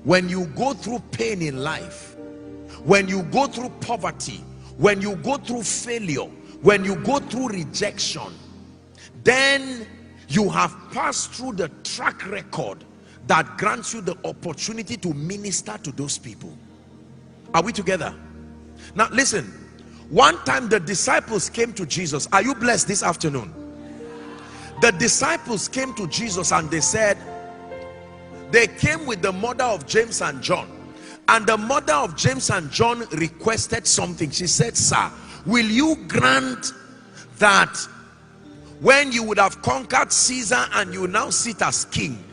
when you go through pain in life, when you go through poverty, when you go through failure, when you go through rejection, then you have passed through the track record that grants you the opportunity to minister to those people. Are we together? Now listen, one time the disciples came to Jesus. Are you blessed this afternoon? The disciples came to Jesus and they said, they came with the mother of James and John, and the mother of James and John requested something. She said, sir, will you grant that when you would have conquered Caesar and you now sit as king,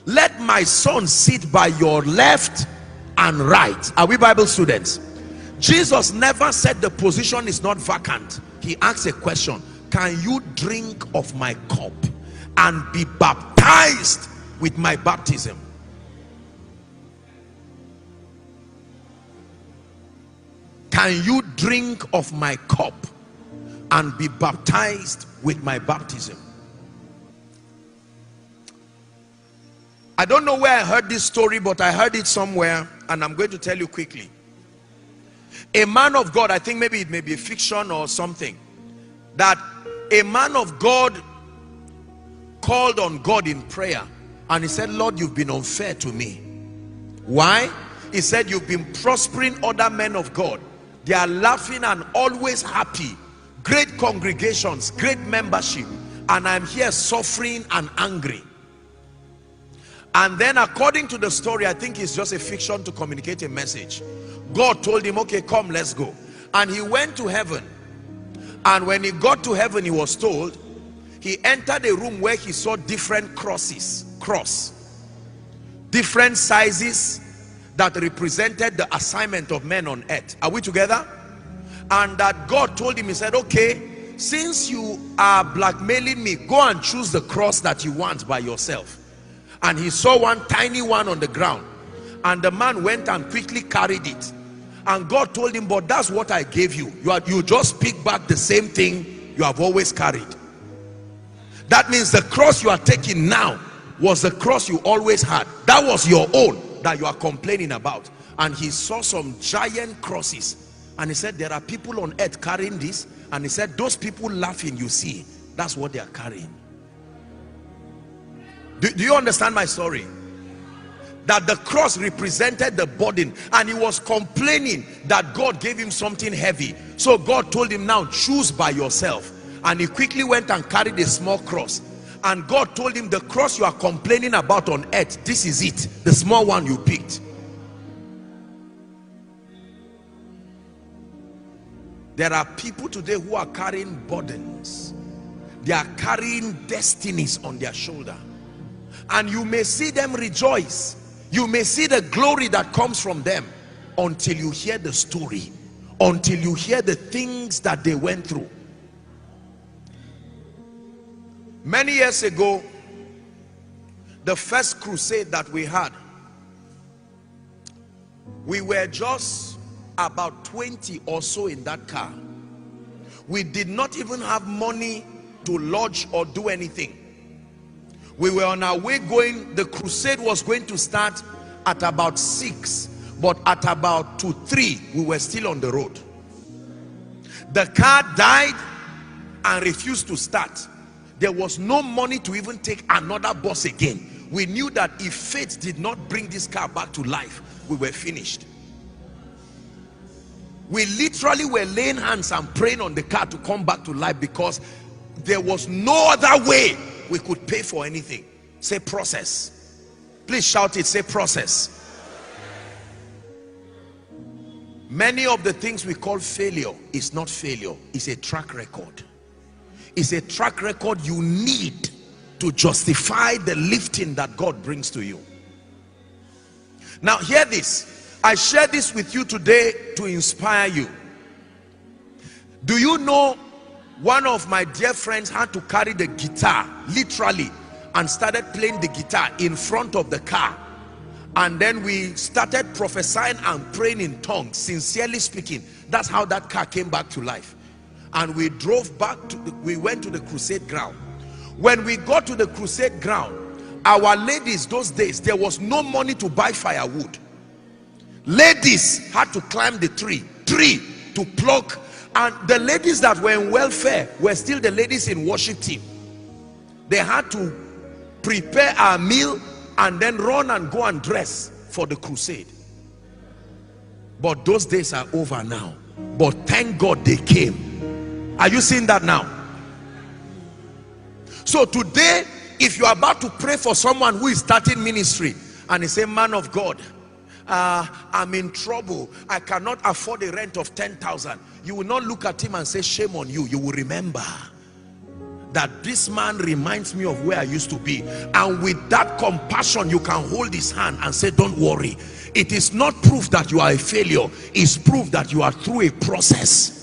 let my son sit by your left and right? Are we Bible students? Jesus never said the position is not vacant. He asked a question: can you drink of my cup and be baptized with my baptism? Can you drink of my cup and be baptized with my baptism? I don't know where I heard this story, but I heard it somewhere, and I'm going to tell you quickly. A man of God, I think maybe it may be a fiction or something, that a man of God called on God in prayer, and he said, Lord, you've been unfair to me. Why? He said, you've been prospering other men of God. They are laughing and always happy, great congregations, great membership, and I'm here suffering and angry. And then according to the story, I think it's just a fiction to communicate a message, God told him, okay, come, let's go. And he went to heaven, and when he got to heaven, he was told, he entered a room where he saw different crosses, different sizes that represented the assignment of men on earth. Are we together? And that God told him, he said, okay, since you are blackmailing me, go and choose the cross that you want by yourself. And he saw one tiny one on the ground, and the man went and quickly carried it. And God told him, but that's what I gave you. You just pick back the same thing you have always carried. That means the cross you are taking now was the cross you always had. That was your own that you are complaining about. And he saw some giant crosses, and he said, there are people on earth carrying this. And he said, those people laughing you see, that's what they are carrying. Do you understand my story? That the cross represented the burden, and he was complaining that God gave him something heavy. So God told him, now choose by yourself. And he quickly went and carried a small cross. And God told him, the cross you are complaining about on earth, this is it, the small one you picked. There are people today who are carrying burdens. They are carrying destinies on their shoulder. And you may see them rejoice. You may see the glory that comes from them, until you hear the story, until you hear the things that they went through. Many years ago, the first crusade that we had, we were just about 20 or so in that car. We did not even have money to lodge or do anything. We were on our way going. The crusade was going to start at about 6, but at about 2, 3 we were still on the road. The car died and refused to start. There was no money to even take another bus again. We knew that if faith did not bring this car back to life, we were finished. We literally were laying hands and praying on the car to come back to life, because there was no other way we could pay for anything. Say process. Please shout it. Say process. Many of the things we call failure is not failure. It's a track record. It's a track record you need to justify the lifting that God brings to you. Now hear this. I share this with you today to inspire you. Do you know, one of my dear friends had to carry the guitar literally and started playing the guitar in front of the car, and then we started prophesying and praying in tongues, sincerely speaking. That's how that car came back to life. And we drove back to we went to the crusade ground. When we got to the crusade ground, Our ladies those days, there was no money to buy firewood. Ladies had to climb the tree to pluck, and the ladies that were in welfare were still the ladies in worship team. They had to prepare our meal and then run and go and dress for the crusade. But those days are over now. But thank God they came. Are you seeing that now? So today, if you are about to pray for someone who is starting ministry and he say, man of God, I'm in trouble, I cannot afford a rent of 10,000, you will not look at him and say shame on you. You will remember that this man reminds me of where I used to be, and with that compassion you can hold his hand and say, don't worry. It is not proof that you are a failure, it's proof that you are through a process.